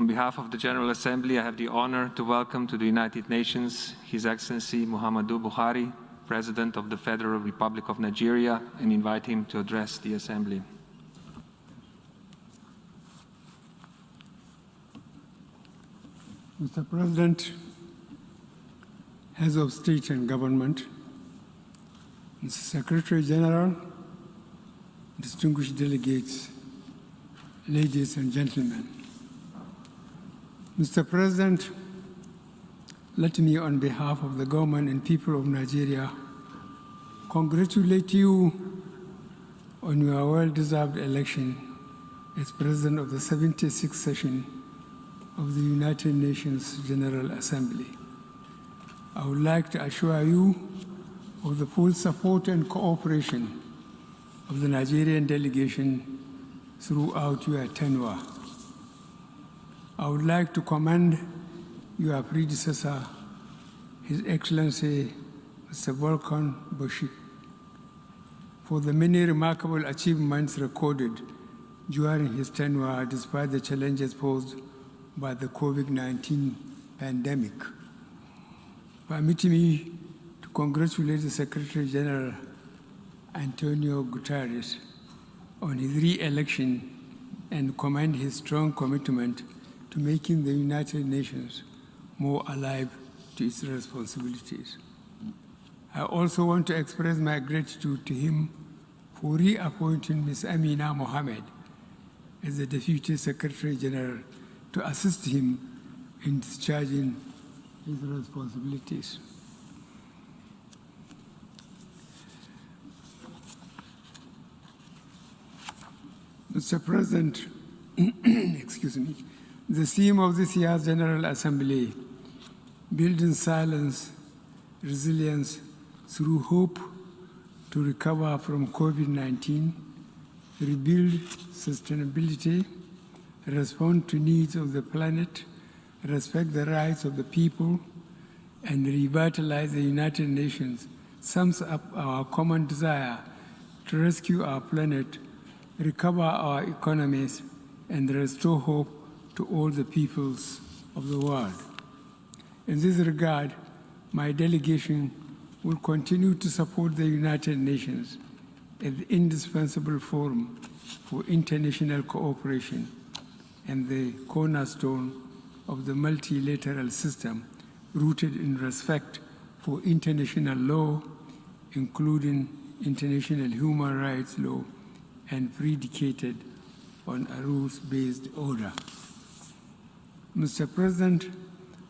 On behalf of the General Assembly, I have the honor to welcome to the United Nations His Excellency Muhammadu Buhari, President of the Federal Republic of Nigeria, and invite him to address the Assembly. Mr. President, Heads of State and Government, Mr. Secretary General, distinguished delegates, ladies and gentlemen. Mr. President, let me, on behalf of the government and people of Nigeria, congratulate you on your well-deserved election as President of the 76th session of the United Nations General Assembly. I would like to assure you of the full support and cooperation of the Nigerian delegation throughout your tenure. I would like to commend your predecessor, His Excellency Mr. Volkan Bashir, for the many remarkable achievements recorded during his tenure despite the challenges posed by the COVID-19 pandemic. Permit me to congratulate the Secretary General Antonio Guterres on his re-election and commend his strong commitment to making the United Nations more alive to its responsibilities. I also want to express my gratitude to him for reappointing Ms. Amina Mohammed as the Deputy Secretary General to assist him in discharging his responsibilities. Mr. President, excuse me, the theme of this year's General Assembly, building silence, resilience through hope to recover from COVID-19, rebuild sustainability, respond to needs of the planet, respect the rights of the people, and revitalize the United Nations sums up our common desire to rescue our planet, recover our economies, and restore hope to all the peoples of the world. In this regard, my delegation will continue to support the United Nations as the indispensable forum for international cooperation and the cornerstone of the multilateral system rooted in respect for international law, including international human rights law, and predicated on a rules-based order. Mr. President,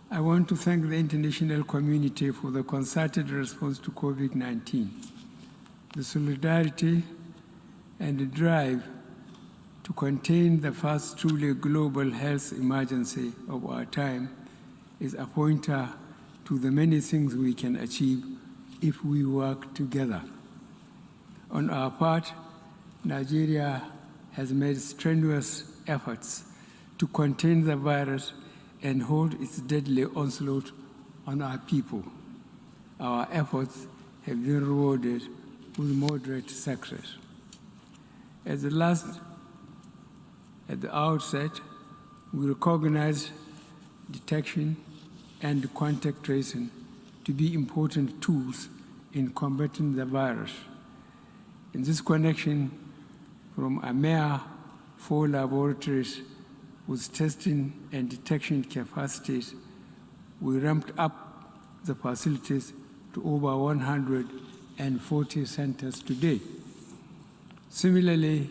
I want to thank the international community for the concerted response to COVID-19. The solidarity and the drive to contain the first truly global health emergency of our time is a pointer to the many things we can achieve if we work together. On our part, Nigeria has made strenuous efforts to contain the virus and hold its deadly onslaught on our people. Our efforts have been rewarded with moderate success. At the outset, we recognize detection and contact tracing to be important tools in combating the virus. In this connection, from a mere 4 laboratories with testing and detection capacities, we ramped up the facilities to over 140 centers today. Similarly,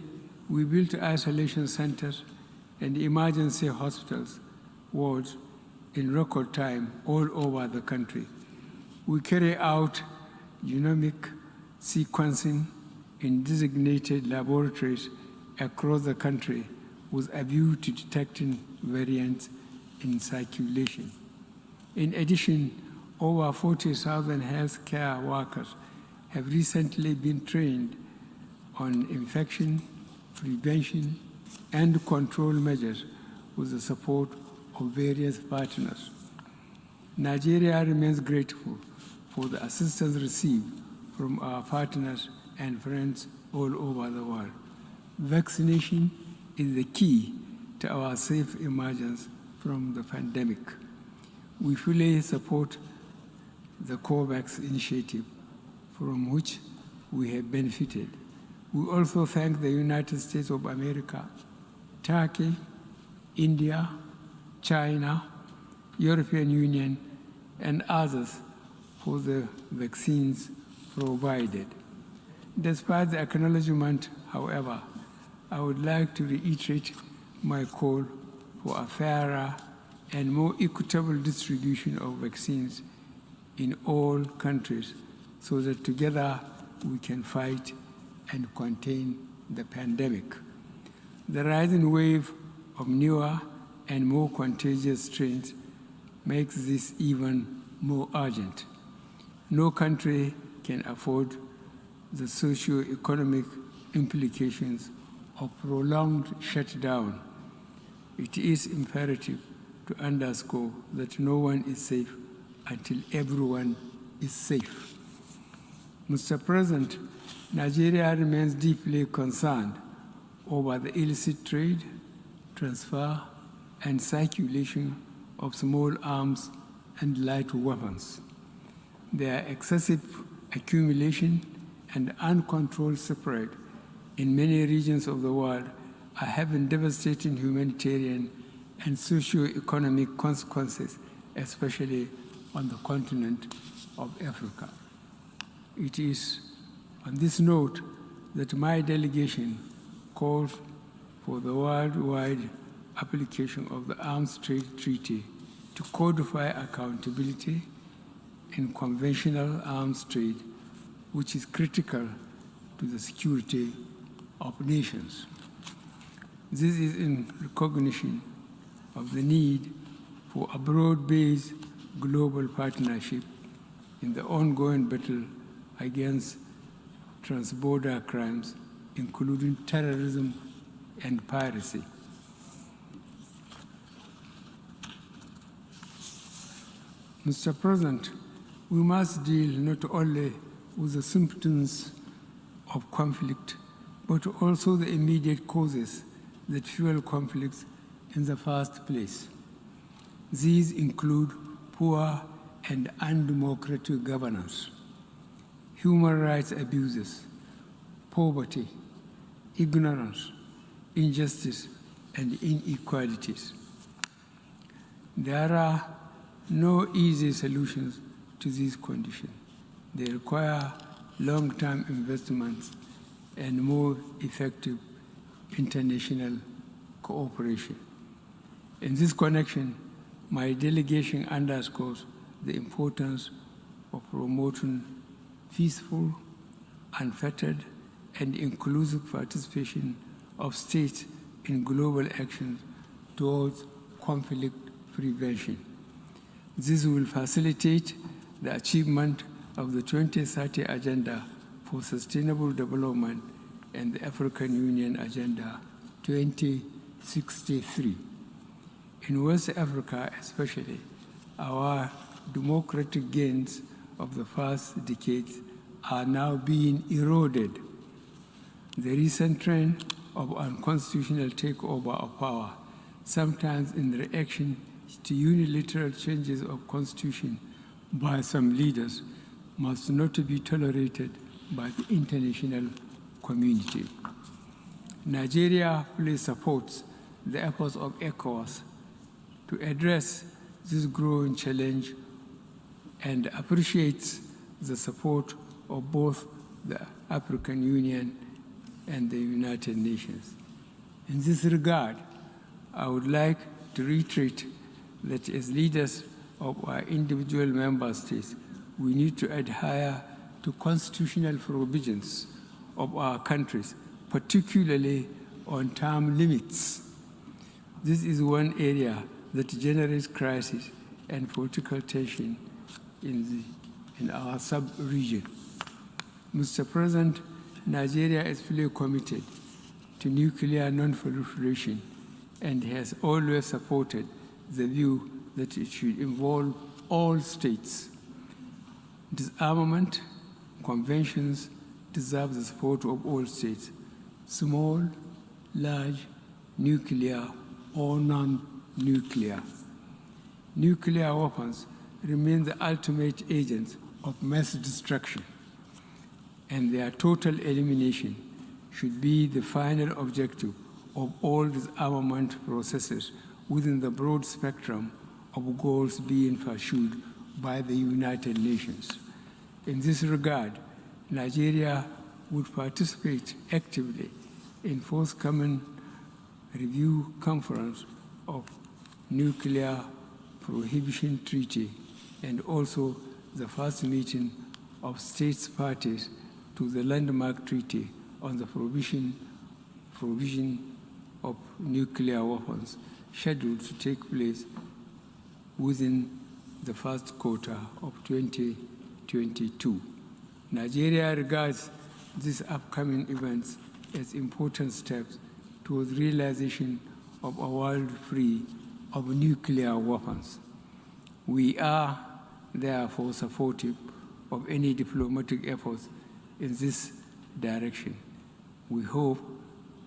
we built isolation centers and emergency hospitals wards in record time all over the country. We carry out genomic sequencing in designated laboratories across the country with a view to detecting variants in circulation. In addition, over 40,000 healthcare workers have recently been trained on infection, prevention, and control measures with the support of various partners. Nigeria remains grateful for the assistance received from our partners and friends all over the world. Vaccination is the key to our safe emergence from the pandemic. We fully support the COVAX initiative, from which we have benefited. We also thank the United States of America, Turkey, India, China, European Union, and others for the vaccines provided. Despite the acknowledgement, however, I would like to reiterate my call for a fairer and more equitable distribution of vaccines in all countries so that together we can fight and contain the pandemic. The rising wave of newer and more contagious strains makes this even more urgent. No country can afford the socio-economic implications of prolonged shutdown. It is imperative to underscore that no one is safe until everyone is safe. Mr. President, Nigeria remains deeply concerned over the illicit trade, transfer, and circulation of small arms and light weapons. Their excessive accumulation and uncontrolled spread in many regions of the world are having devastating humanitarian and socio-economic consequences, especially on the continent of Africa. It is on this note that my delegation calls for the worldwide application of the Arms Trade Treaty to codify accountability in conventional arms trade, which is critical to the security of nations. This is in recognition of the need for a broad-based global partnership in the ongoing battle against transborder crimes, including terrorism and piracy. Mr. President, we must deal not only with the symptoms of conflict, but also the immediate causes that fuel conflicts in the first place. These include poor and undemocratic governance, human rights abuses, poverty, ignorance, injustice, and inequalities. There are no easy solutions to these conditions. They require long-term investments and more effective international cooperation. In this connection, my delegation underscores the importance of promoting peaceful, unfettered, and inclusive participation of states in global actions towards conflict prevention. This will facilitate the achievement of the 2030 Agenda for Sustainable Development and the African Union Agenda 2063. In West Africa especially, our democratic gains of the past decades are now being eroded. The recent trend of unconstitutional takeover of power, sometimes in reaction to unilateral changes of constitution by some leaders, must not be tolerated by the international community. Nigeria fully supports the efforts of ECOWAS to address this growing challenge and appreciates the support of both the African Union and the United Nations. In this regard, I would like to reiterate that as leaders of our individual member states, we need to adhere to constitutional provisions of our countries, particularly on term limits. This is one area that generates crisis and political tension in our sub-region. Mr. President, Nigeria is fully committed to nuclear non-proliferation and has always supported the view that it should involve all states. Disarmament conventions deserve the support of all states, small, large, nuclear, or non-nuclear. nuclear weapons remain the ultimate agents of mass destruction, and their total elimination should be the final objective of all disarmament processes within the broad spectrum of goals being pursued by the United Nations. In this regard, Nigeria would participate actively in forthcoming review conference of Nuclear Prohibition Treaty and also the first meeting of states parties to the landmark treaty on the provision of nuclear weapons, scheduled to take place within the first quarter of 2022. Nigeria regards these upcoming events as important steps towards realization of a world free of nuclear weapons. We are therefore supportive of any diplomatic efforts in this direction. We hope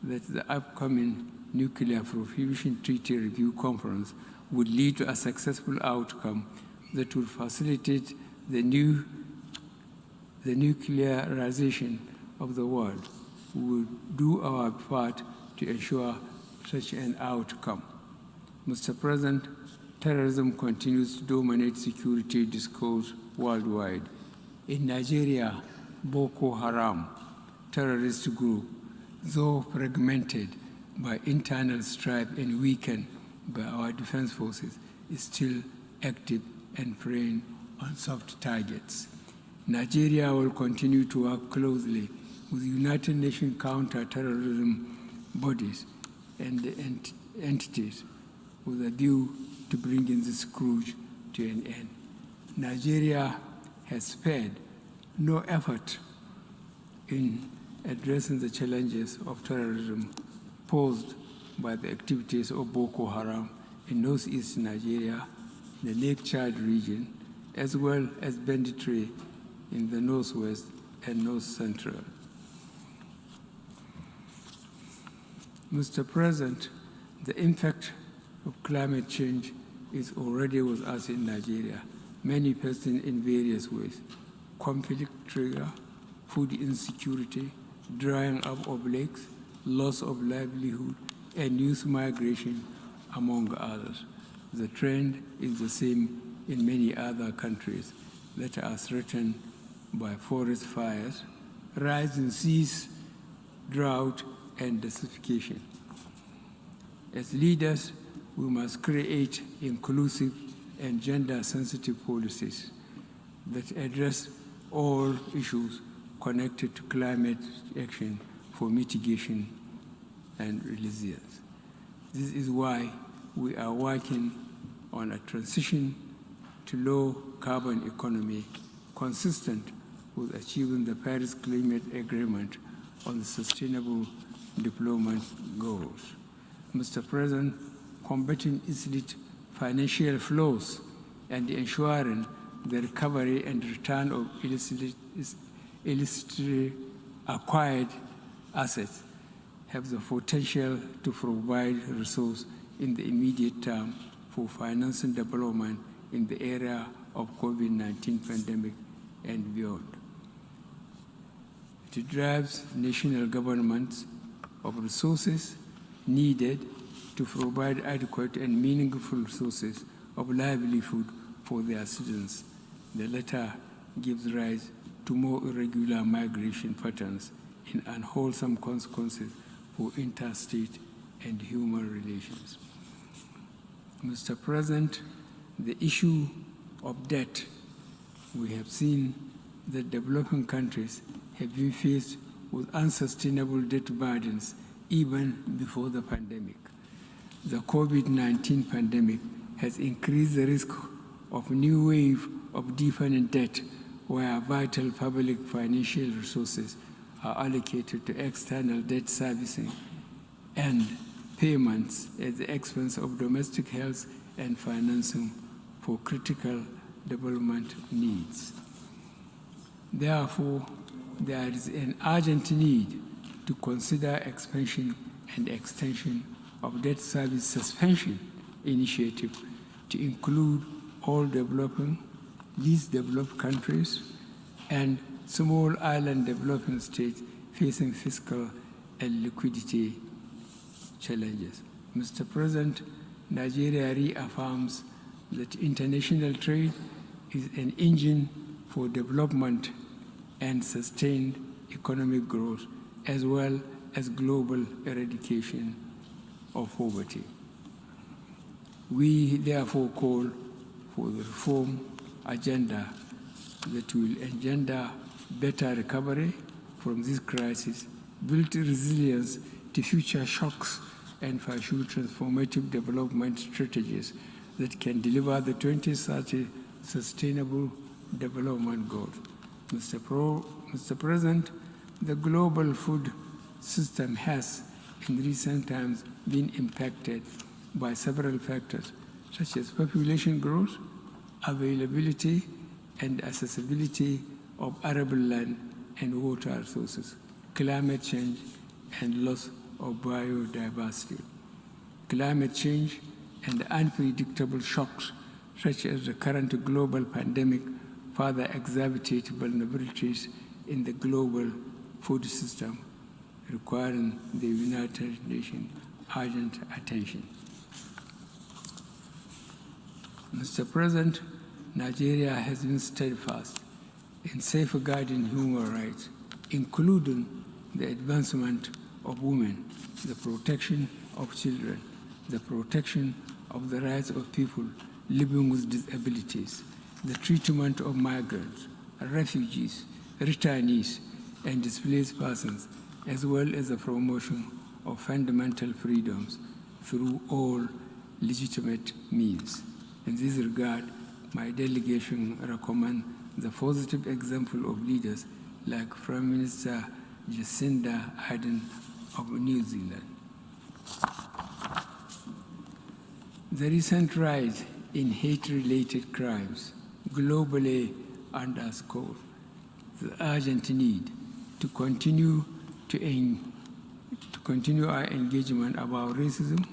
that the upcoming Nuclear Prohibition Treaty Review Conference would lead to a successful outcome that would facilitate the nuclearization of the world. We will do our part to ensure such an outcome. Mr. President, terrorism continues to dominate security discourse worldwide. In Nigeria, Boko Haram, terrorist group, though fragmented by internal strife and weakened by our defense forces, is still active and preying on soft targets. Nigeria will continue to work closely with United Nations counter-terrorism bodies and entities with a view to bringing this scourge to an end. Nigeria has spared no effort in addressing the challenges of terrorism posed by the activities of Boko Haram in northeast Nigeria, the Lake Chad region, as well as banditry in the northwest and north central. Mr. President, the impact of climate change is already with us in Nigeria, manifesting in various ways: conflict trigger, food insecurity, drying up of lakes, loss of livelihood, and youth migration, among others. The trend is the same in many other countries that are threatened by forest fires, rising seas, drought, and desertification. As leaders, we must create inclusive and gender-sensitive policies that address all issues connected to climate action for mitigation and resilience. This is why we are working on a transition to low-carbon economy consistent with achieving the Paris Climate Agreement on the Sustainable Development Goals. Mr. President, combating illicit financial flows and ensuring the recovery and return of illicitly acquired assets have the potential to provide resources in the immediate term for financing development in the area of COVID-19 pandemic and beyond. It drives national governments of resources needed to provide adequate and meaningful sources of livelihood for their citizens. The latter gives rise to more irregular migration patterns and unwholesome consequences for interstate and human relations. Mr. President, the issue of debt, we have seen that developing countries have been faced with unsustainable debt burdens even before the pandemic. The COVID-19 pandemic has increased the risk of a new wave of deepening debt where vital public financial resources are allocated to external debt servicing and payments at the expense of domestic health and financing for critical development needs. Therefore, there is an urgent need to consider expansion and extension of debt service suspension initiative to include all least developed countries and small island developing states facing fiscal and liquidity challenges. Mr. President, Nigeria reaffirms that international trade is an engine for development and sustained economic growth, as well as global eradication of poverty. We therefore call for the reform agenda that will engender better recovery from this crisis, build resilience to future shocks, and pursue transformative development strategies that can deliver the 2030 Sustainable Development Goals. Mr. President, the global food system has, in recent times, been impacted by several factors, such as population growth, availability and accessibility of arable land and water resources, climate change, and loss of biodiversity. Climate change and unpredictable shocks, such as the current global pandemic, further exacerbate vulnerabilities in the global food system, requiring the United Nations urgent attention. Mr. President, Nigeria has been steadfast in safeguarding human rights, including the advancement of women, the protection of children, the protection of the rights of people living with disabilities, the treatment of migrants, refugees, returnees, and displaced persons, as well as the promotion of fundamental freedoms through all legitimate means. In this regard, my delegation recommends the positive example of leaders like Prime Minister Jacinda Ardern of New Zealand. The recent rise in hate-related crimes globally underscores the urgent need to continue our engagement about racism,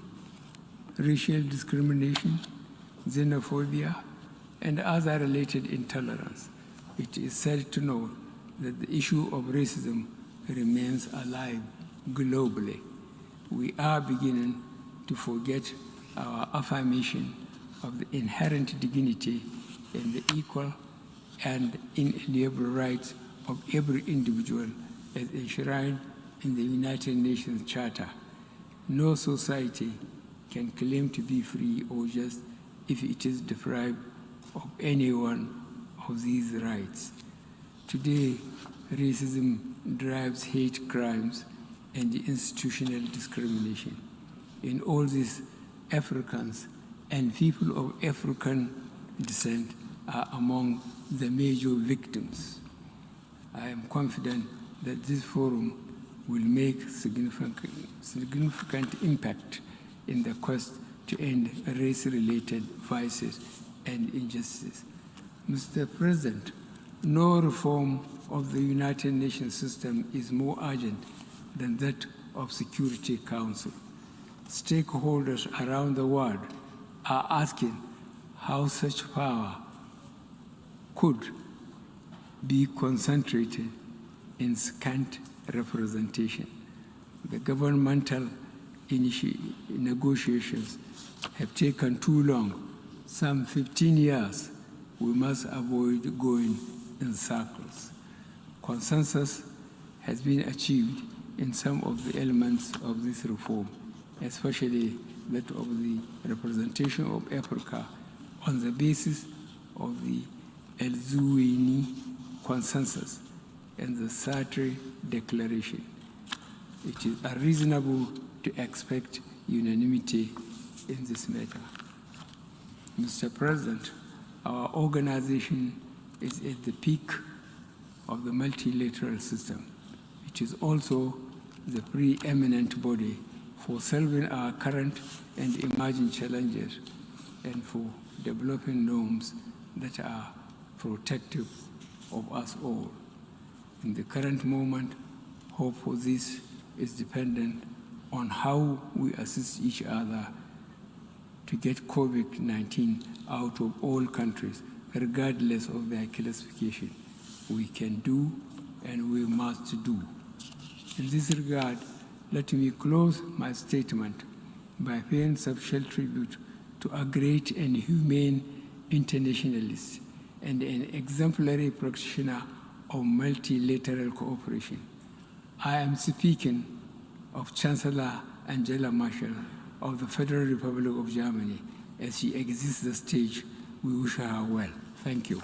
racial discrimination, xenophobia, and other related intolerance. It is sad to note that the issue of racism remains alive globally. We are beginning to forget our affirmation of the inherent dignity and the equal and inalienable rights of every individual as enshrined in the United Nations Charter. No society can claim to be free or just if it is deprived of any one of these rights. Today, racism drives hate crimes and institutional discrimination. In all this, Africans and people of African descent are among the major victims. I am confident that this forum will make significant impact in the quest to end race-related vices and injustice. Mr. President, no reform of the United Nations system is more urgent than that of Security Council. Stakeholders around the world are asking how such power could be concentrated in scant representation. The governmental negotiations have taken too long, some 15 years. We must avoid going in circles. Consensus has been achieved in some of the elements of this reform, especially that of the representation of Africa on the basis of the El-Zuwaini Consensus and the Sartre Declaration. It is unreasonable to expect unanimity in this matter. Mr. President, our organization is at the peak of the multilateral system. It is also the preeminent body for solving our current and emerging challenges and for developing norms that are protective of us all. In the current moment, hope for this is dependent on how we assist each other to get COVID-19 out of all countries, regardless of their classification. We can do and we must do. In this regard, let me close my statement by paying special tribute to a great and humane internationalist and an exemplary practitioner of multilateral cooperation. I am speaking of Chancellor Angela Merkel of the Federal Republic of Germany. As she exits the stage, we wish her well. Thank you.